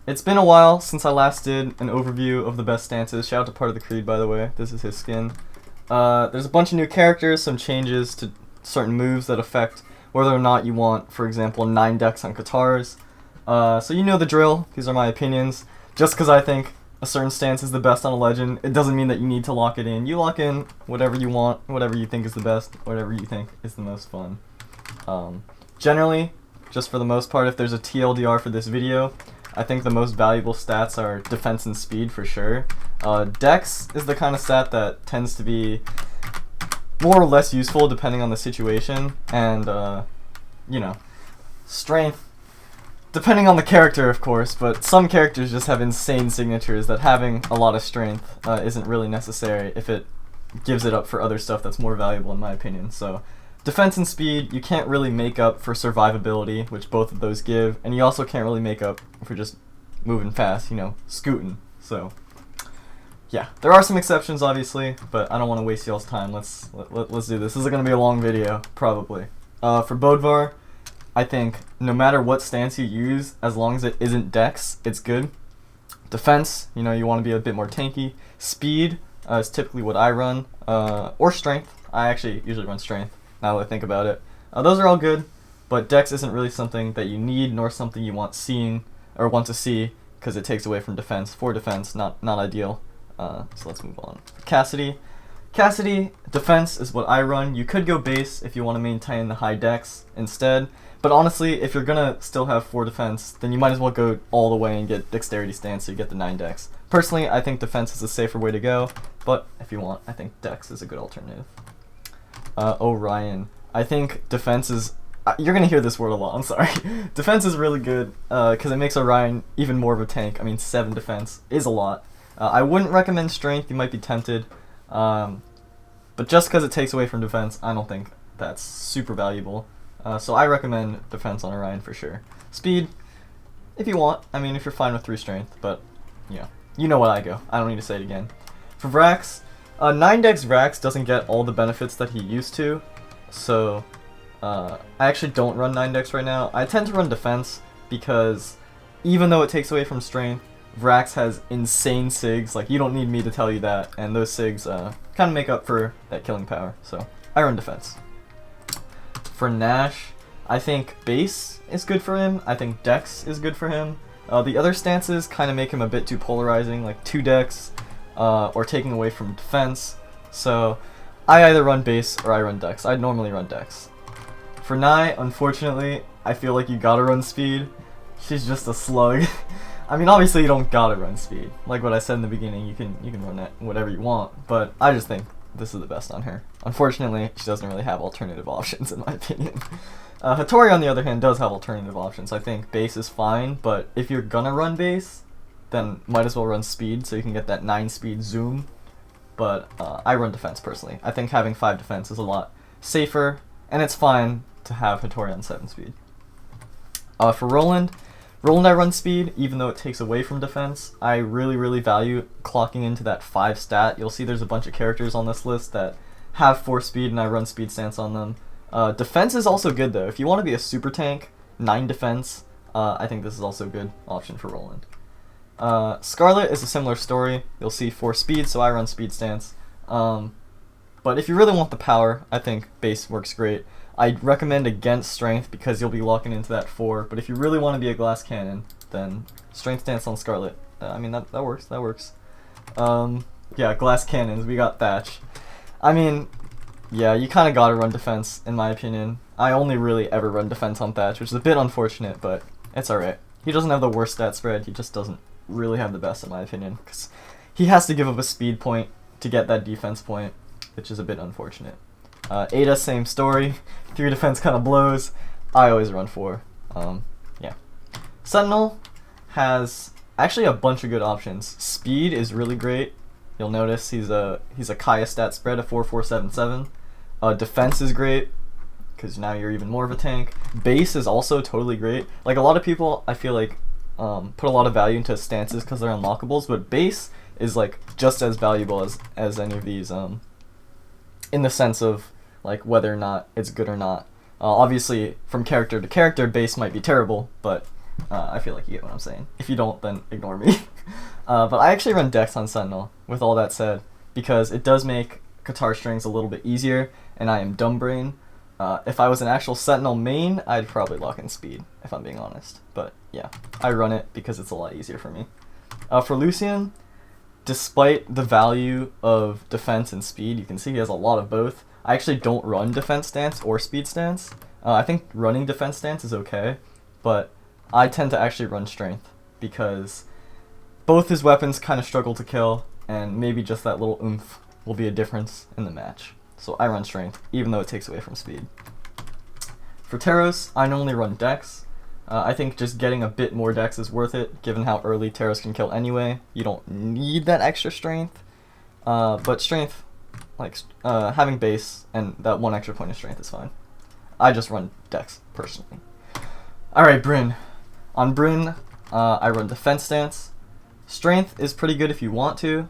It's been a while since I last did an overview of the best stances. Shout out to Part of the Creed, by the way. This is his skin. There's a bunch of new characters, some changes to certain moves that affect whether or not you want, for example, 9 decks on Katars. So you know the drill. These are my opinions. Just because I think a certain stance is the best on a legend, it doesn't mean that you need to lock it in. You lock in whatever you want, whatever you think is the best, whatever you think is the most fun. Generally, just for the most part, if there's a TLDR for this video, I think the most valuable stats are defense and speed for sure. Dex is the kind of stat that tends to be more or less useful depending on the situation, and you know, strength depending on the character, of course, but some characters just have insane signatures that having a lot of strength isn't really necessary if it gives it up for other stuff that's more valuable in my opinion. So defense and speed, you can't really make up for survivability, which both of those give, and you also can't really make up for just moving fast, you know, scooting. So yeah, there are some exceptions obviously, but I don't want to waste y'all's time. Let's do this. This is going to be a long video, probably. For Bodvar, I think no matter what stance you use, as long as it isn't Dex, it's good. Defense, you know, you want to be a bit more tanky. Speed is typically what I run, or Strength. I actually usually run Strength, now that I think about it. Those are all good, but Dex isn't really something that you need, nor something you want to see, because it takes away from defense. For defense, not ideal. So let's move on. Cassidy, defense is what I run. You could go base if you want to maintain the high dex instead, but honestly, if you're gonna still have 4 defense, then you might as well go all the way and get dexterity stance so you get the 9 dex. Personally, I think defense is a safer way to go, but if you want, I think dex is a good alternative. Orion, I think defense is... you're gonna hear this word a lot, I'm sorry. Defense is really good, because it makes Orion even more of a tank. I mean, 7 defense is a lot. I wouldn't recommend strength, you might be tempted. But just because it takes away from defense, I don't think that's super valuable. So I recommend defense on Orion for sure. Speed, if you want. I mean, if you're fine with 3 strength, but yeah, you know what I go. I don't need to say it again. For Vrax, 9 dex Vrax doesn't get all the benefits that he used to, so I actually don't run 9 dex right now. I tend to run defense because even though it takes away from strength, Vrax has insane sigs, like you don't need me to tell you that, and those sigs kind of make up for that killing power, so I run defense. For Nash, I think base is good for him, I think dex is good for him. The other stances kind of make him a bit too polarizing, like 2 dex, or taking away from defense, so I either run base or I run dex. I'd normally run dex. For Nai, unfortunately, I feel like you gotta run speed. She's just a slug. I mean, obviously you don't gotta run speed. Like what I said in the beginning, you can run that whatever you want, but I just think this is the best on her. Unfortunately, she doesn't really have alternative options in my opinion. Hattori, on the other hand, does have alternative options. I think base is fine, but if you're gonna run base, then might as well run speed so you can get that 9 speed zoom. But I run defense personally. I think having 5 defense is a lot safer, and it's fine to have Hattori on 7 speed. For Roland, I run speed, even though it takes away from defense. I really value clocking into that 5 stat. You'll see there's a bunch of characters on this list that have 4 speed, and I run speed stance on them. Defense is also good though. If you want to be a super tank, 9 defense, I think this is also a good option for Roland. Scarlet is a similar story. You'll see 4 speed, so I run speed stance. But if you really want the power, I think base works great. I'd recommend against strength because you'll be locking into that 4, but if you really want to be a glass cannon, then strength stance on Scarlet. I mean, that works, that works. Yeah, glass cannons, we got Thatch. I mean, yeah, you kind of gotta run defense, in my opinion. I only really ever run defense on Thatch, which is a bit unfortunate, but it's alright. He doesn't have the worst stat spread, he just doesn't really have the best, in my opinion, because he has to give up a speed point to get that defense point, which is a bit unfortunate. Ada, same story. 3 defense kind of blows. I always run 4. Yeah. Sentinel has actually a bunch of good options. Speed is really great. You'll notice he's a Kaya stat spread of 4477. Defense is great because now you're even more of a tank. Base is also totally great. Like a lot of people, I feel like put a lot of value into stances because they're unlockables, but base is like just as valuable as any of these. In the sense of like whether or not it's good or not. Obviously, from character to character, base might be terrible, but I feel like you get what I'm saying. If you don't, then ignore me. But I actually run Dex on Sentinel, with all that said, because it does make Guitar Strings a little bit easier, and I am dumb brain. If I was an actual Sentinel main, I'd probably lock in Speed, if I'm being honest. But yeah, I run it because it's a lot easier for me. For Lucian, despite the value of defense and speed, you can see he has a lot of both. I actually don't run defense stance or speed stance. I think running defense stance is okay, but I tend to actually run strength because both his weapons kind of struggle to kill, and maybe just that little oomph will be a difference in the match. So I run strength, even though it takes away from speed. For Teros, I normally run Dex. I think just getting a bit more Dex is worth it, given how early Teros can kill anyway. You don't need that extra strength, but strength, like having base and that one extra point of strength is fine. I just run Dex, personally. Alright, Brynn. On Brynn, I run defense stance. Strength is pretty good if you want to.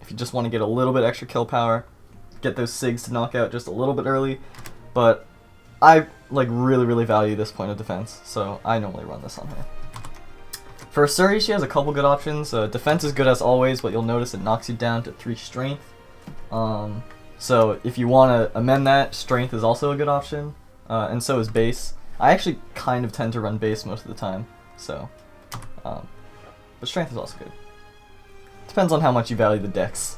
If you just want to get a little bit extra kill power, get those SIGs to knock out just a little bit early. But I really value this point of defense, so I normally run this on her. For Suri, she has a couple good options. Defense is good as always, but you'll notice it knocks you down to 3 strength. So if you want to amend that, strength is also a good option, and so is base. I actually kind of tend to run base most of the time, so but strength is also good. Depends on how much you value the Dex.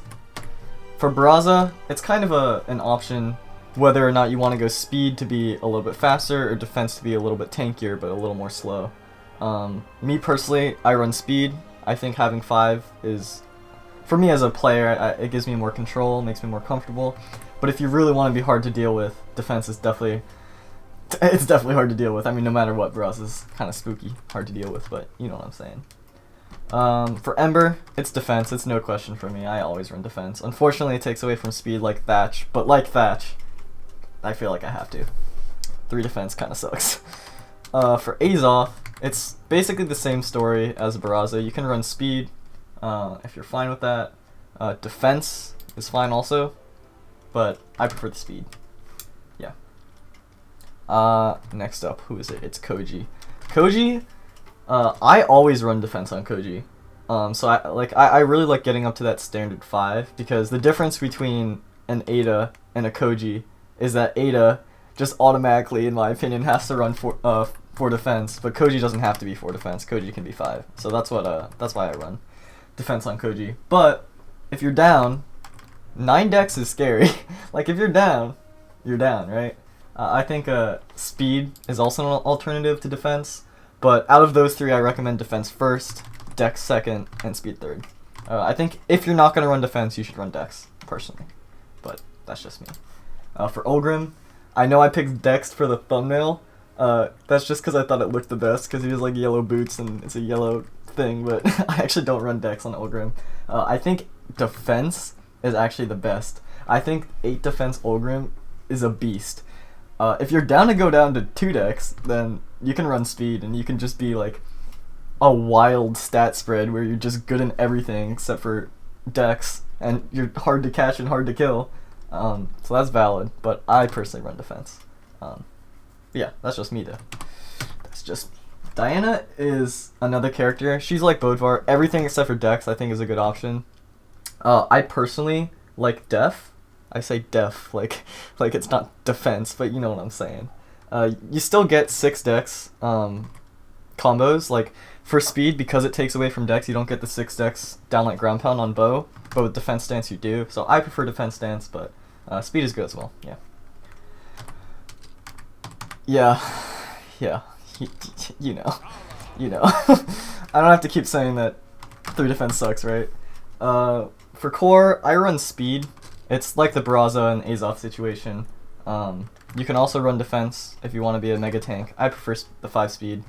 For Barraza, it's kind of an option whether or not you want to go speed to be a little bit faster or defense to be a little bit tankier but a little more slow. Me personally, I run speed. I think having 5 is, for me as a player, it gives me more control, makes me more comfortable. But if you really want to be hard to deal with, defense is definitely hard to deal with. I mean, no matter what, Barraza is kind of spooky, hard to deal with, but you know what I'm saying. For Ember, it's defense. It's no question for me. I always run defense. Unfortunately, it takes away from speed like Thatch, but like Thatch, I feel like I have to. 3 defense kind of sucks. For Azoth, it's basically the same story as Barraza. You can run speed if you're fine with that. Defense is fine also, but I prefer the speed. Yeah. Next up, who is it? It's Koji. Koji, I always run defense on Koji. So I really like getting up to that standard 5, because the difference between an Ada and a Koji is that Ada just automatically, in my opinion, has to run for defense, but Koji doesn't have to be 4 defense. Koji can be 5. So that's why I run defense on Koji. But if you're down, 9 Dex is scary. Like if you're down, right? I think speed is also an alternative to defense, but out of those 3, I recommend defense first, Dex second, and speed third. I think if you're not gonna run defense, you should run Dex personally, but that's just me. For Ulgrim, I know I picked Dex for the thumbnail. That's just because I thought it looked the best, because he has like yellow boots and it's a yellow thing, but I actually don't run Dex on Ulgrim. I think defense is actually the best. I think 8 defense Ulgrim is a beast. If you're down to go down to 2 Dex, then you can run speed and you can just be like a wild stat spread where you're just good in everything except for Dex, and you're hard to catch and hard to kill. So that's valid, but I personally run defense. Yeah, that's just me though. That's just me. Diana is another character. She's like Bodvar. Everything except for Dex I think is a good option. I personally like Def. I say Def like it's not defense, but you know what I'm saying. You still get 6 Dex combos. Like for speed, because it takes away from Dex, you don't get the 6 Dex down like ground pound on bow, but with defense stance you do. So I prefer defense stance, but speed is good as well. Yeah, you know. I don't have to keep saying that 3 defense sucks, right? For core, I run speed. It's like the Barraza and Azoth situation. You can also run defense if you want to be a mega tank. I prefer the 5 speed.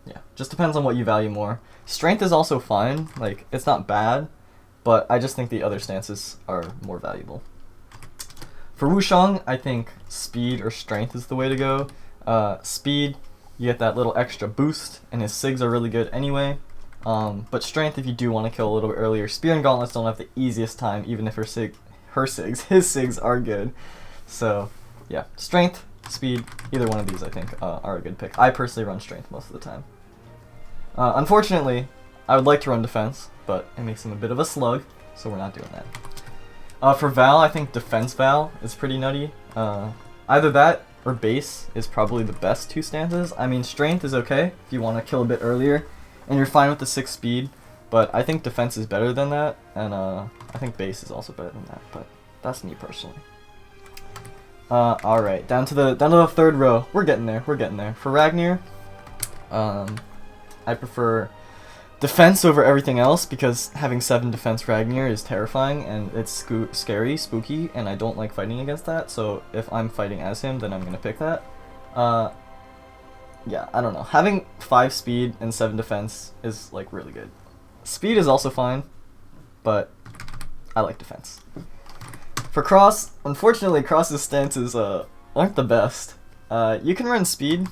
Yeah, just depends on what you value more. Strength is also fine. Like, it's not bad, but I just think the other stances are more valuable. For Wushang, I think speed or strength is the way to go. Speed, you get that little extra boost, and his SIGs are really good anyway. But strength, if you do want to kill a little bit earlier. Spear and Gauntlets don't have the easiest time, even if his SIGs are good. So, yeah, strength, speed, either one of these I think are a good pick. I personally run strength most of the time. Unfortunately, I would like to run defense, but it makes him a bit of a slug, so we're not doing that. For Val, I think defense Val is pretty nutty. Either that or base is probably the best 2 stances. I mean, strength is okay if you want to kill a bit earlier, and you're fine with the 6 speed, but I think defense is better than that, and I think base is also better than that, but that's me personally. Alright, down to the 3rd row. We're getting there, we're getting there. For Ragnar, I prefer defense over everything else because having 7 defense Ragnar is terrifying and it's scary, spooky, and I don't like fighting against that, so if I'm fighting as him, then I'm gonna pick that. Yeah, I don't know. Having 5 speed and 7 defense is, like, really good. Speed is also fine, but I like defense. For Cross, unfortunately, Cross's stances aren't the best. You can run speed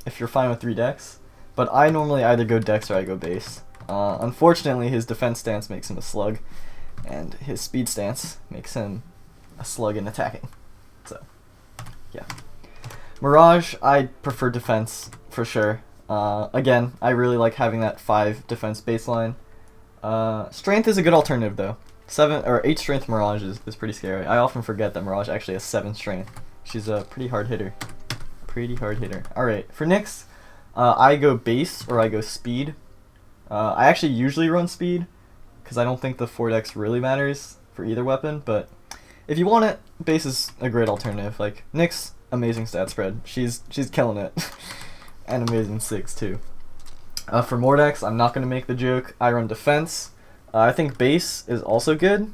if you're fine with 3 dex, but I normally either go dex or I go base. Unfortunately, his defense stance makes him a slug, and his speed stance makes him a slug in attacking. So, yeah. Mirage, I prefer defense for sure. Again, I really like having that 5 defense baseline. Strength is a good alternative though. 7 or 8 strength Mirage is pretty scary. I often forget that Mirage actually has 7 strength. She's a pretty hard hitter. Alright, for Nyx, I go base or I go speed. I actually usually run speed because I don't think the 4dex really matters for either weapon, but if you want it, base is a great alternative. Like Nyx, amazing stat spread. She's killing it. And amazing 6 too. For Mordex, I'm not going to make the joke. I run defense. I think base is also good.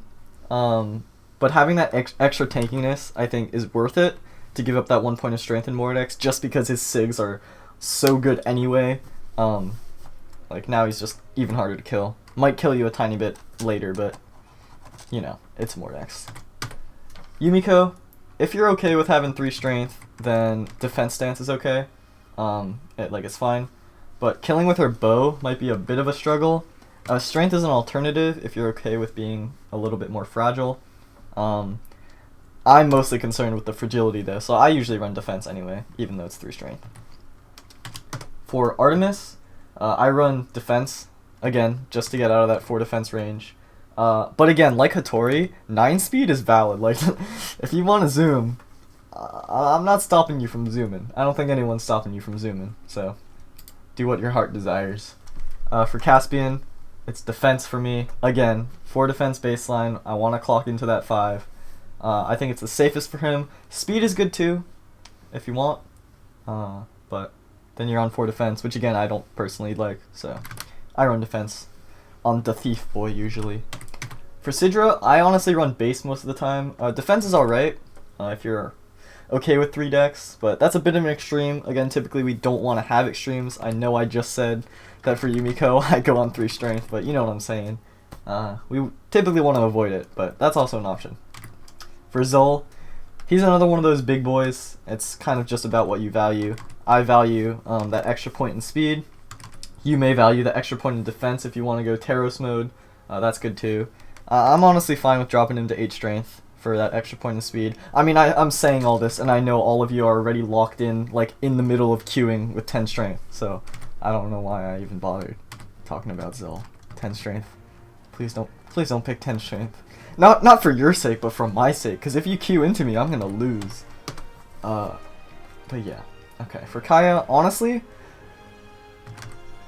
But having that extra tankiness, I think, is worth it to give up that 1 point of strength in Mordex just because his SIGs are so good anyway. Like now he's just even harder to kill. Might kill you a tiny bit later, but you know, it's Mordex. Yumiko, if you're okay with having 3 strength, then defense stance is okay. It's fine. But killing with her bow might be a bit of a struggle. Strength is an alternative if you're okay with being a little bit more fragile. I'm mostly concerned with the fragility though, so I usually run defense anyway, even though it's 3 strength. For Artemis, I run defense, again, just to get out of that 4 defense range. But again, like Hattori, 9 speed is valid. Like, if you want to zoom, I'm not stopping you from zooming. I don't think anyone's stopping you from zooming, so do what your heart desires. For Caspian, it's defense for me. Again, 4 defense baseline. I want to clock into that 5. I think it's the safest for him. Speed is good too, if you want, but then you're on 4 defense, which again I don't personally like, so I run defense on the Thief Boy usually. For Sidra, I honestly run base most of the time. Defense is alright if you're okay with 3 decks, but that's a bit of an extreme. Again, typically we don't want to have extremes. I know I just said that for Yumiko I go on 3 strength, but you know what I'm saying. We typically want to avoid it, but that's also an option. For Zol, he's another one of those big boys. It's kind of just about what you value. I value that extra point in speed. You may value the extra point in defense if you want to go Teros mode. That's good too. I'm honestly fine with dropping him to 8 strength for that extra point in speed. I mean, I'm saying all this, and I know all of you are already locked in, like, in the middle of queuing with 10 strength, so I don't know why I even bothered talking about Zol. 10 strength. Please don't pick 10 strength. Not for your sake, but for my sake, because if you queue into me, I'm gonna lose. But yeah. Okay, for Kaya, honestly,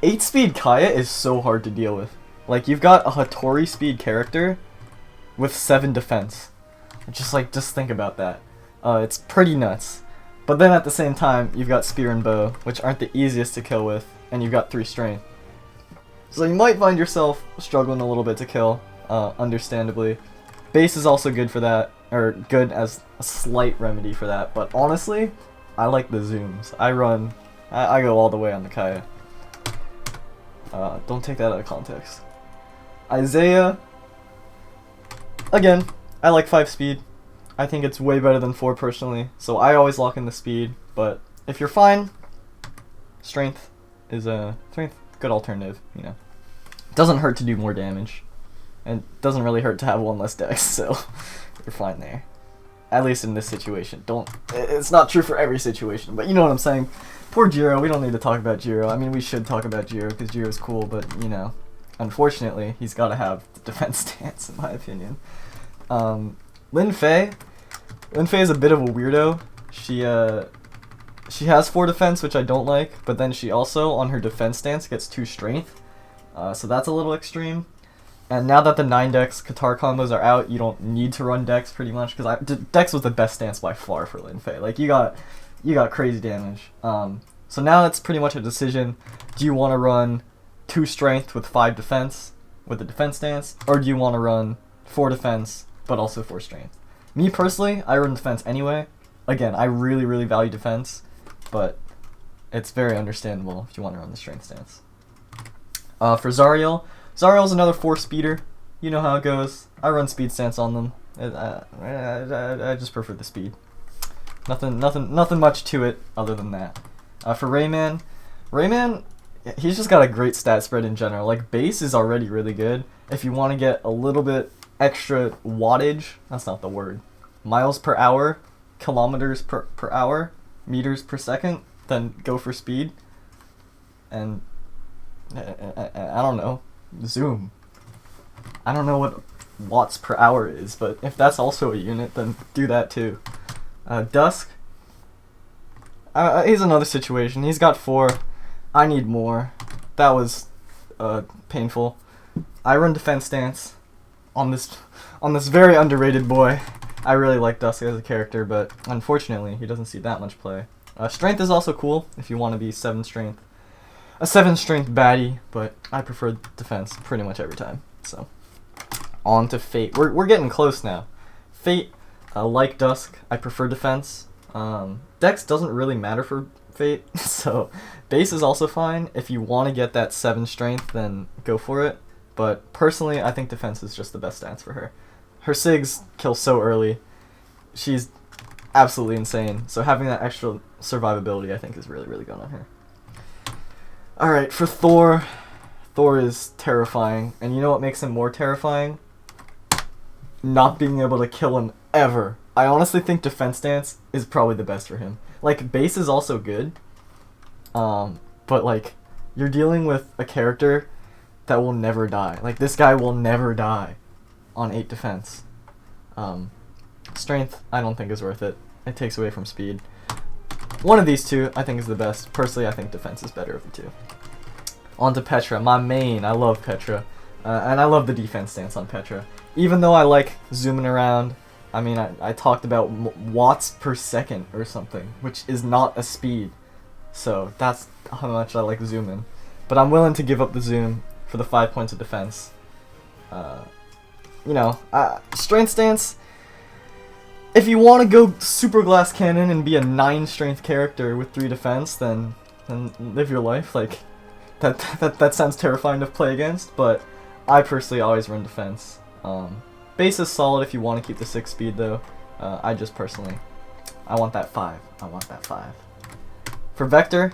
8 speed Kaya is so hard to deal with. Like, you've got a Hattori speed character with 7 defense. Just think about that. It's pretty nuts. But then at the same time, you've got spear and bow, which aren't the easiest to kill with, and you've got 3 strength. So you might find yourself struggling a little bit to kill, understandably. Base is also good for that, or good as a slight remedy for that, but honestly, I like the zooms. I go all the way on the Kaya. Don't take that out of context. Isaiah, again, I like 5 speed. I think it's way better than 4 personally, so I always lock in the speed, but if you're fine, strength is a good alternative, you know. It doesn't hurt to do more damage, and it doesn't really hurt to have 1 less dex, so you're fine there. At least in this situation. It's not true for every situation, but you know what I'm saying. Poor Jiro. We don't need to talk about Jiro. I mean, we should talk about Jiro because Jiro's cool, but you know, unfortunately, he's got to have the defense stance, in my opinion. Lin Fei is a bit of a weirdo. She has 4 defense, which I don't like, but then she also, on her defense stance, gets 2 strength. So that's a little extreme. And now that the 9 dex Katar combos are out, you don't need to run dex pretty much, because dex was the best stance by far for Lin Fei. Like, you got crazy damage. So now it's pretty much a decision. Do you want to run 2 strength with 5 defense with the defense stance, or do you want to run 4 defense but also 4 strength? Me personally, I run defense anyway. Again, I really, really value defense, but it's very understandable if you want to run the strength stance. For Zariel's another 4 speeder. You know how it goes. I run speed stance on them. I just prefer the speed. Nothing much to it other than that. For Rayman, he's just got a great stat spread in general. Like, base is already really good. If you want to get a little bit extra wattage, that's not the word, miles per hour, kilometers per hour, meters per second, then go for speed. And I don't know, zoom. I don't know what watts per hour is, but if that's also a unit, then do that too. Dusk, he's another situation. He's got 4. I need more. That was painful. I run defense stance on this very underrated boy. I really like Dusk as a character, but unfortunately he doesn't see that much play. Strength is also cool if you want to be 7 strength. A 7 strength baddie, but I prefer defense pretty much every time. So, on to Fate. We're getting close now. Fate, like Dusk, I prefer defense. Dex doesn't really matter for Fate, so base is also fine. If you want to get that 7 strength, then go for it. But personally, I think defense is just the best stance for her. Her Sigs kill so early. She's absolutely insane. So having that extra survivability, I think, is really, really good on her. Alright, for Thor. Thor is terrifying. And you know what makes him more terrifying? Not being able to kill him ever. I honestly think defense stance is probably the best for him. Like, base is also good. But, like, you're dealing with a character that will never die. Like, this guy will never die on 8 defense. Strength, I don't think is worth it. It takes away from speed. One of these two, I think, is the best. Personally, I think defense is better of the two. On to Petra, my main. I love Petra. And I love the defense stance on Petra. Even though I like zooming around, I mean, I talked about watts per second or something, which is not a speed. So that's how much I like zooming. But I'm willing to give up the zoom for the 5 points of defense. You know, strength stance, if you want to go super glass cannon and be a 9 strength character with 3 defense, then live your life. Like, that sounds terrifying to play against, but I personally always run defense. Base is solid if you want to keep the 6 speed though. I just personally, I want that 5. I want that 5. For Vector,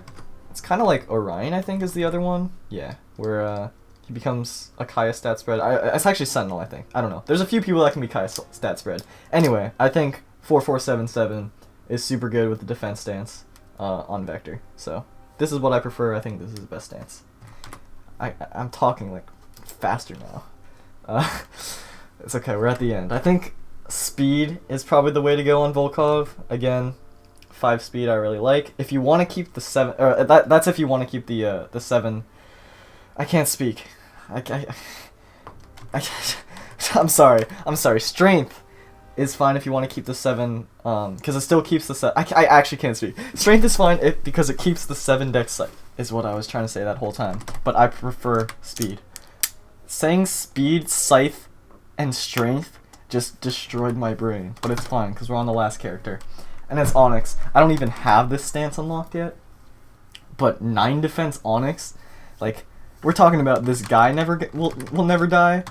it's kind of like Orion, I think, is the other one. Yeah, where he becomes a Kaya stat spread. It's actually Sentinel, I think. I don't know. There's a few people that can be Kaya stat spread. Anyway, I think 4477 is super good with the defense stance on Vector. So this is what I prefer. I think this is the best stance. I'm talking like faster now. It's okay. We're at the end. I think speed is probably the way to go on Volkov. Again, 5 speed I really like. If you want to keep the 7, or that's if you want to keep the 7. I can't speak. I'm sorry. Strength is fine if you want to keep the 7, because it still keeps the 7. I actually can't speak. Strength is fine because it keeps the 7 dex sight, is what I was trying to say that whole time. But I prefer speed. Saying speed, scythe, and strength just destroyed my brain. But it's fine, because we're on the last character. And it's Onyx. I don't even have this stance unlocked yet. But 9 defense Onyx, like, we're talking about this guy will never die.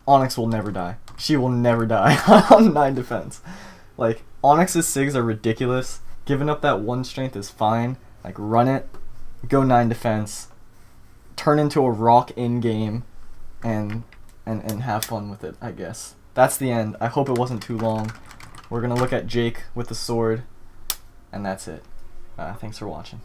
Onyx will never die. She will never die on 9 defense. Like, Onyx's SIGs are ridiculous. Giving up that 1 strength is fine. Like, run it, go 9 defense, turn into a rock in game, and have fun with it, I guess. That's the end. I hope it wasn't too long. We're going to look at Jake with the sword, and that's it. Thanks for watching.